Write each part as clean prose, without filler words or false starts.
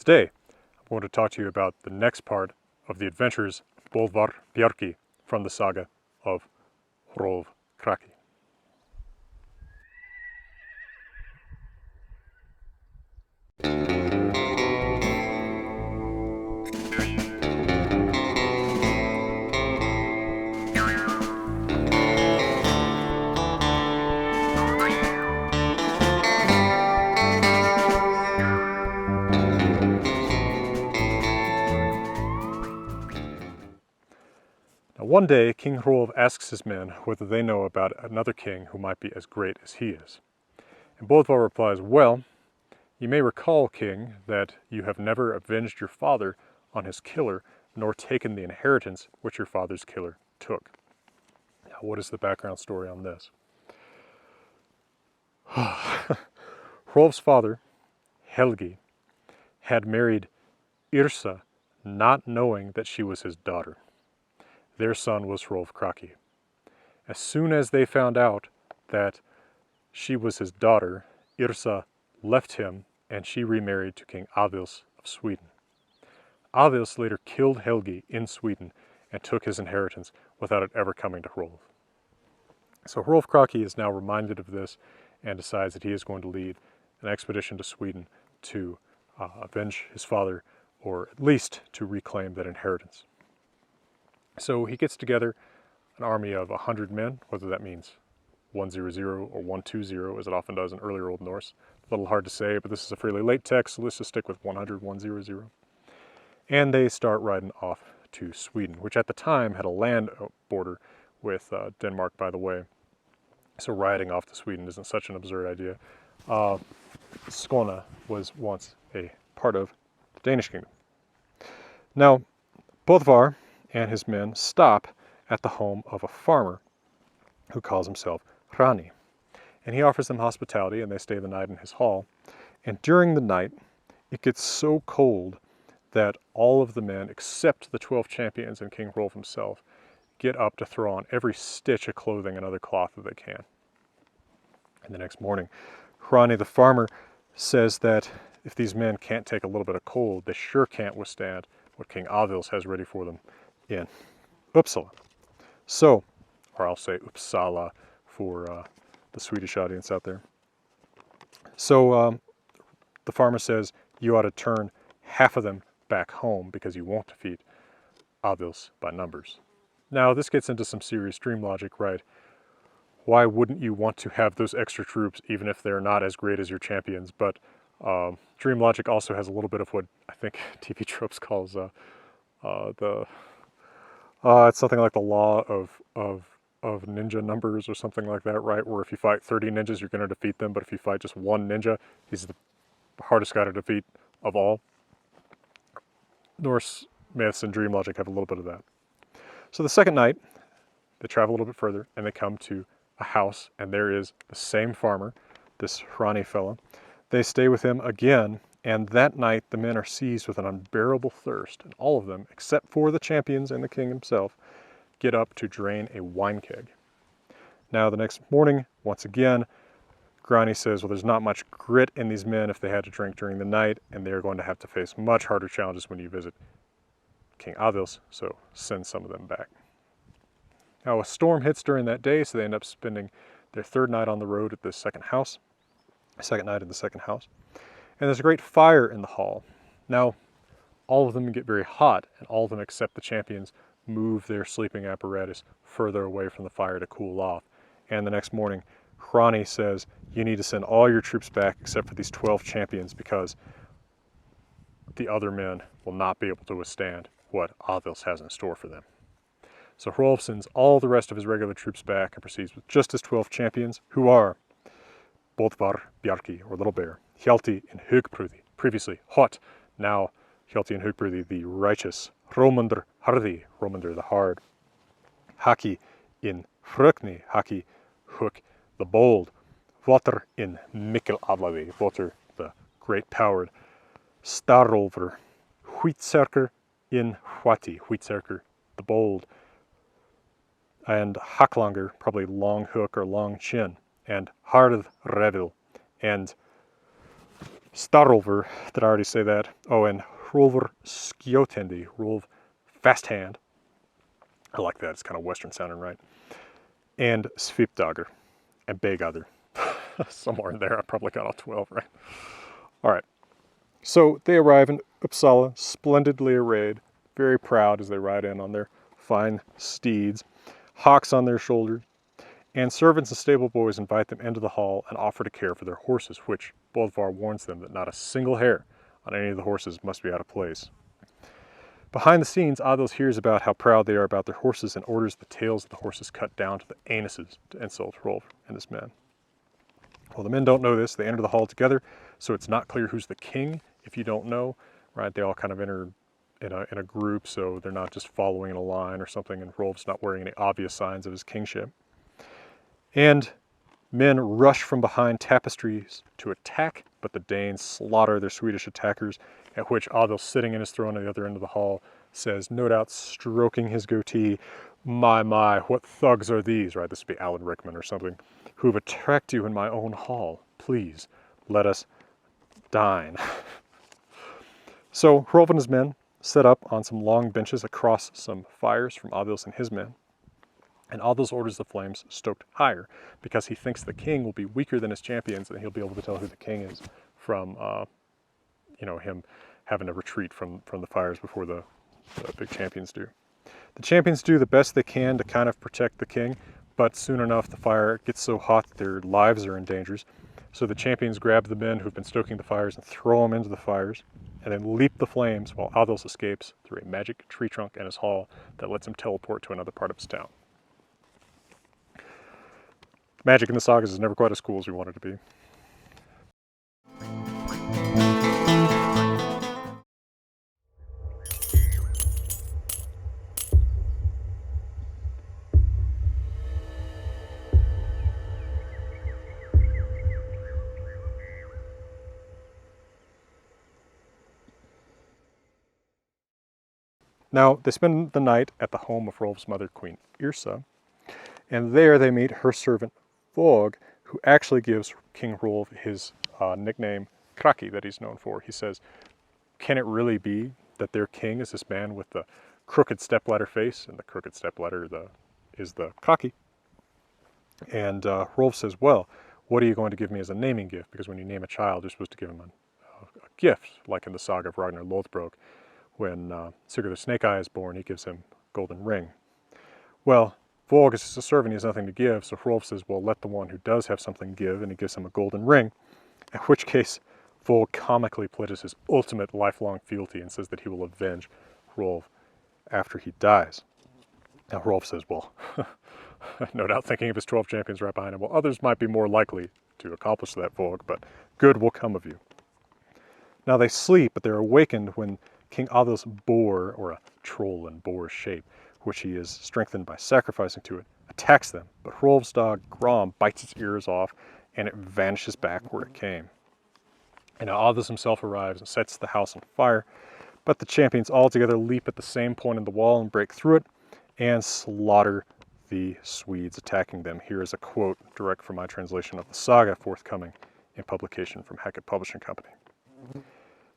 Today, I'm going to talk to you about the next part of the adventures of Bodvar Bjarki from the Saga of Hrólf Kraki. Now, one day, King Hrólf asks his men whether they know about another king who might be as great as he is. And Bodvar replies, "Well, you may recall, king, that you have never avenged your father on his killer, nor taken the inheritance which your father's killer took." Now, what is the background story on this? Hrólf's father, Helgi, had married Yrsa, not knowing that she was his daughter. Their son was Hrólf Kraki. As soon as they found out that she was his daughter, Yrsa left him and she remarried to King Avils of Sweden. Avils later killed Helgi in Sweden and took his inheritance without it ever coming to Hrólf. So Hrólf Kraki is now reminded of this and decides that he is going to lead an expedition to Sweden to avenge his father, or at least to reclaim that inheritance. So he gets together an army of 100 men, whether that means 100 or 120, as it often does in earlier Old Norse. A little hard to say, but this is a fairly late text, so let's just stick with 100, 100. And they start riding off to Sweden, which at the time had a land border with Denmark, by the way. So riding off to Sweden isn't such an absurd idea. Skåne was once a part of the Danish kingdom. Now, Bodvar and his men stop at the home of a farmer who calls himself Hrani. And he offers them hospitality, and they stay the night in his hall. And during the night, it gets so cold that all of the men, except the 12 champions and King Hrólf himself, get up to throw on every stitch of clothing and other cloth that they can. And the next morning, Hrani the farmer says that if these men can't take a little bit of cold, they sure can't withstand what King Avils has ready for them in Uppsala. So, or I'll say Uppsala for the Swedish audience out there. So the farmer says, you ought to turn half of them back home because you won't defeat Avils by numbers. Now this gets into some serious dream logic, right? Why wouldn't you want to have those extra troops even if they're not as great as your champions? But dream logic also has a little bit of what I think TV Tropes calls it's something like the law of ninja numbers or something like that, right? Where if you fight 30 ninjas, you're going to defeat them, but if you fight just one ninja, he's the hardest guy to defeat of all. Norse myths and dream logic have a little bit of that. So the second night, they travel a little bit further, and they come to a house, and there is the same farmer, this Hrani fella. They stay with him again, and that night the men are seized with an unbearable thirst, and all of them, except for the champions and the king himself, get up to drain a wine keg. Now the next morning, once again, Grani says, well, there's not much grit in these men if they had to drink during the night, and they're going to have to face much harder challenges when you visit King Avils, so send some of them back. Now a storm hits during that day, so they end up spending their third night on the road at the second night in the second house. And there's a great fire in the hall. Now, all of them get very hot, and all of them except the champions move their sleeping apparatus further away from the fire to cool off. And the next morning, Hrani says, you need to send all your troops back except for these 12 champions because the other men will not be able to withstand what Avils has in store for them. So Hrólf sends all the rest of his regular troops back and proceeds with just his 12 champions, who are Bodvar Bjarki, or Little-bear, Hjalti in elk-fróði, previously Hot, now Hjalti in elk-fróði, the righteous, Hrómundur Harði, Hrómundur the hard, Haki in Frökni, Haki, Hook the bold, Votr in Mikil Aflaði, Votr the great-powered, Starolfr, Hvítserkur in Hwati, Hvítserkur the bold, and Haklanger, probably long hook or long chin, and Harð Revil, and Starolver, did I already say that? Oh, and Hrólfr skjótendi, Hrólf fast hand. I like that, it's kind of Western sounding, right? And Svipdagur, and Begadur. Somewhere in there, I probably got all 12, right? All right, so they arrive in Uppsala, splendidly arrayed, very proud as they ride in on their fine steeds, hawks on their shoulders, and servants and stable boys invite them into the hall and offer to care for their horses, which Bodvar warns them that not a single hair on any of the horses must be out of place. Behind the scenes, Adils hears about how proud they are about their horses and orders the tails of the horses cut down to the anuses to insult Hrólfr and his men. Well, the men don't know this. They enter the hall together, so it's not clear who's the king if you don't know, right? They all kind of enter in a group, so they're not just following in a line or something, and Hrólfr's not wearing any obvious signs of his kingship. And men rush from behind tapestries to attack, but the Danes slaughter their Swedish attackers, at which Adil, sitting in his throne at the other end of the hall, says, no doubt stroking his goatee, my, what thugs are these, right? This would be Alan Rickman or something, who have attacked you in my own hall. Please, let us dine. So Hrólfr and his men set up on some long benches across some fires from Adils and his men. And Adils orders the flames stoked higher because he thinks the king will be weaker than his champions and he'll be able to tell who the king is from, him having to retreat from the fires before the big champions do. The champions do the best they can to kind of protect the king, but soon enough the fire gets so hot that their lives are in danger. So the champions grab the men who've been stoking the fires and throw them into the fires, and then leap the flames while Adils escapes through a magic tree trunk in his hall that lets him teleport to another part of his town. Magic in the sagas is never quite as cool as we want it to be. Now, they spend the night at the home of Hrólf's mother, Queen Yrsa, and there they meet her servant, Vog, who actually gives King Hrólf his nickname, Kraki, that he's known for. He says, can it really be that their king is this man with the crooked stepladder face, and the crooked stepladder is the Kraki? And Hrólf says, well, what are you going to give me as a naming gift? Because when you name a child, you're supposed to give him a gift, like in the Saga of Ragnar Lothbrok. When Sigurður Snake-Eye is born, he gives him a golden ring. Well, Vog is just a servant, he has nothing to give, so Hrólf says, well, let the one who does have something give, and he gives him a golden ring, in which case Vog comically pledges his ultimate lifelong fealty and says that he will avenge Hrólf after he dies. Now Hrólf says, well, no doubt thinking of his 12 champions right behind him, well, others might be more likely to accomplish that, Vog, but good will come of you. Now they sleep, but they're awakened when King Adil's boar, or a troll in boar shape, which he is strengthened by sacrificing to it, attacks them, but Hrólf's dog Grom bites its ears off, and it vanishes back where it came. And now Adils himself arrives and sets the house on fire, but the champions all together leap at the same point in the wall and break through it, and slaughter the Swedes attacking them. Here is a quote direct from my translation of the saga, forthcoming in publication from Hackett Publishing Company.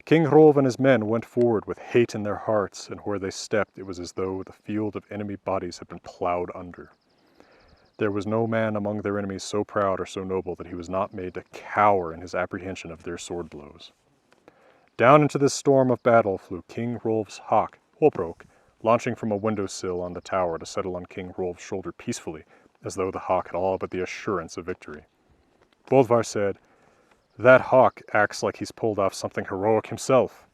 King Hrólf and his men went forward with hate in their hearts, and where they stepped it was as though the field of enemy bodies had been plowed under. There was no man among their enemies so proud or so noble that he was not made to cower in his apprehension of their sword blows. Down into this storm of battle flew King Hrólf's hawk, Hólbrok, launching from a windowsill on the tower to settle on King Hrólf's shoulder peacefully, as though the hawk had all but the assurance of victory. Bodvar said, that hawk acts like he's pulled off something heroic himself.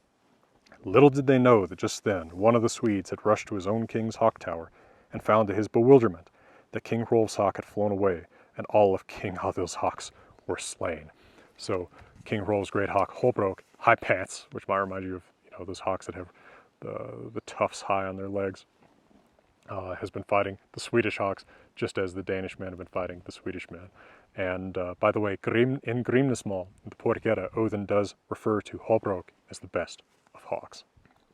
Little did they know that just then one of the Swedes had rushed to his own king's hawk tower and found to his bewilderment that King Hrólf's hawk had flown away and all of King Adil's hawks were slain. So King Hrólf's great hawk, Hólbrok, High Pants, which might remind you of those hawks that have the tufts high on their legs, has been fighting the Swedish hawks just as the Danish men have been fighting the Swedish men. And by the way, in Grimnismal, in the Poetic Edda, Odin does refer to Hólbrok as the best of hawks.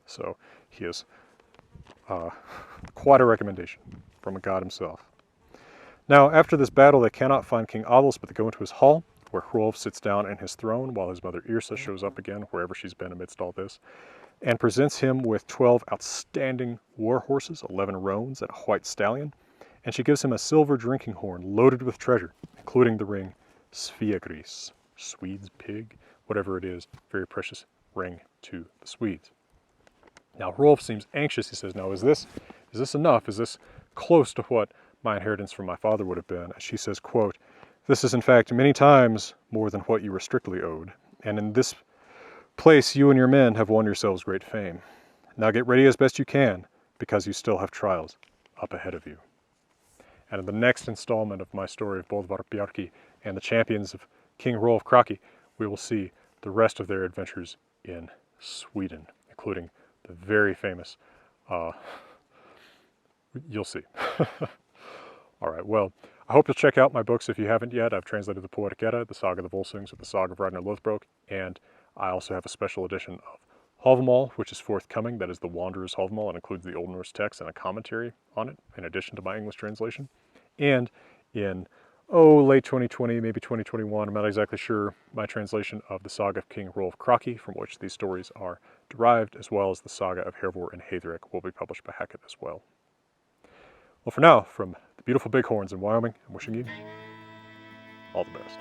So he is quite a recommendation from a god himself. Now, after this battle, they cannot find King Adils, but they go into his hall, where Hrólf sits down in his throne while his mother Yrsa shows up again, wherever she's been amidst all this, and presents him with 12 outstanding war horses, 11 roans, and a white stallion, and she gives him a silver drinking horn loaded with treasure, including the ring Svíagris, Swede's pig, whatever it is, very precious ring to the Swedes. Now Hrólf seems anxious. He says, now is this enough? Is this close to what my inheritance from my father would have been? And she says, quote, this is in fact many times more than what you were strictly owed, and in this place you and your men have won yourselves great fame. Now get ready as best you can, because you still have trials up ahead of you. And in the next installment of my story of Bodvar Bjarki and the champions of King Hrólf Kraki, we will see the rest of their adventures in Sweden, including the very famous, you'll see. All right, well, I hope you'll check out my books if you haven't yet. I've translated the Poetic Edda, the Saga of the Volsungs, the Saga of Ragnar Lothbrok, and I also have a special edition of Hávamál, which is forthcoming. That is the Wanderer's Hávamál. It includes the Old Norse text and a commentary on it, in addition to my English translation. And in, late 2020, maybe 2021, I'm not exactly sure, my translation of the Saga of King Hrólf Kraki, from which these stories are derived, as well as the Saga of Hervor and Haetheric, will be published by Hackett as well. Well, for now, from the beautiful Bighorns in Wyoming, I'm wishing you all the best.